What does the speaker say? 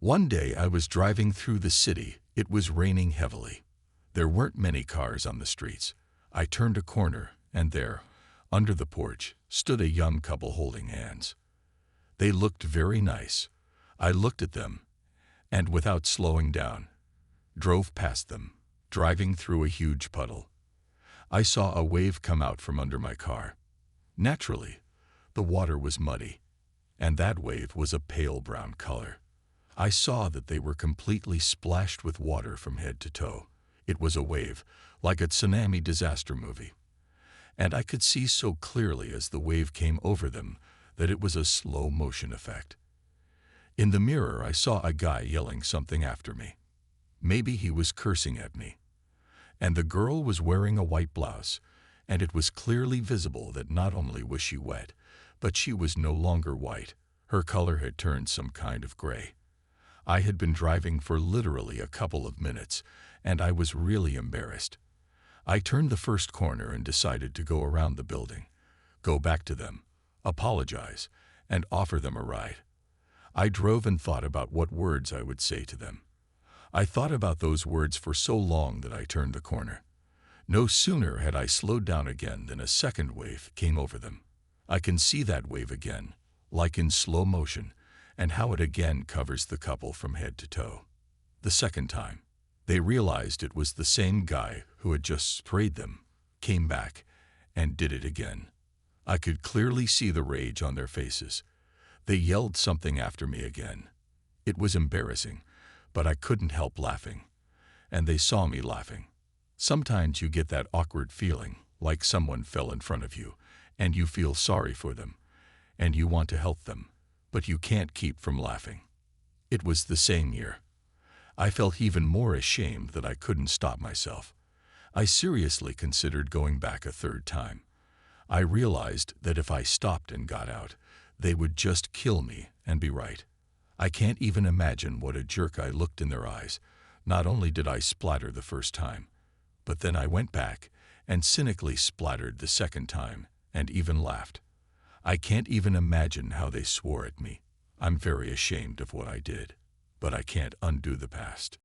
One day I was driving through the city. It was raining heavily. There weren't many cars on the streets. I turned a corner, and there, under the porch, stood a young couple holding hands. They looked very nice. I looked at them, and without slowing down, drove past them, driving through a huge puddle. I saw a wave come out from under my car. Naturally, the water was muddy, and that wave was a pale brown color. I saw that they were completely splashed with water from head to toe. It was a wave, like a tsunami disaster movie. And I could see so clearly as the wave came over them that it was a slow motion effect. In the mirror, I saw a guy yelling something after me. Maybe he was cursing at me. And the girl was wearing a white blouse, and it was clearly visible that not only was she wet, but she was no longer white. Her color had turned some kind of gray. I had been driving for literally a couple of minutes, and I was really embarrassed. I turned the first corner and decided to go around the building, go back to them, apologize, and offer them a ride. I drove and thought about what words I would say to them. I thought about those words for so long that I turned the corner. No sooner had I slowed down again than a second wave came over them. I can see that wave again, like in slow motion, and how it again covers the couple from head to toe. The second time, they realized it was the same guy who had just sprayed them, came back, and did it again. I could clearly see the rage on their faces. They yelled something after me again. It was embarrassing, but I couldn't help laughing. And they saw me laughing. Sometimes you get that awkward feeling, like someone fell in front of you, and you feel sorry for them, and you want to help them, but you can't keep from laughing. It was the same year. I felt even more ashamed that I couldn't stop myself. I seriously considered going back a third time. I realized that if I stopped and got out, they would just kill me and be right. I can't even imagine what a jerk I looked in their eyes. Not only did I splatter the first time, but then I went back and cynically splattered the second time and even laughed. I can't even imagine how they swore at me. I'm very ashamed of what I did, but I can't undo the past.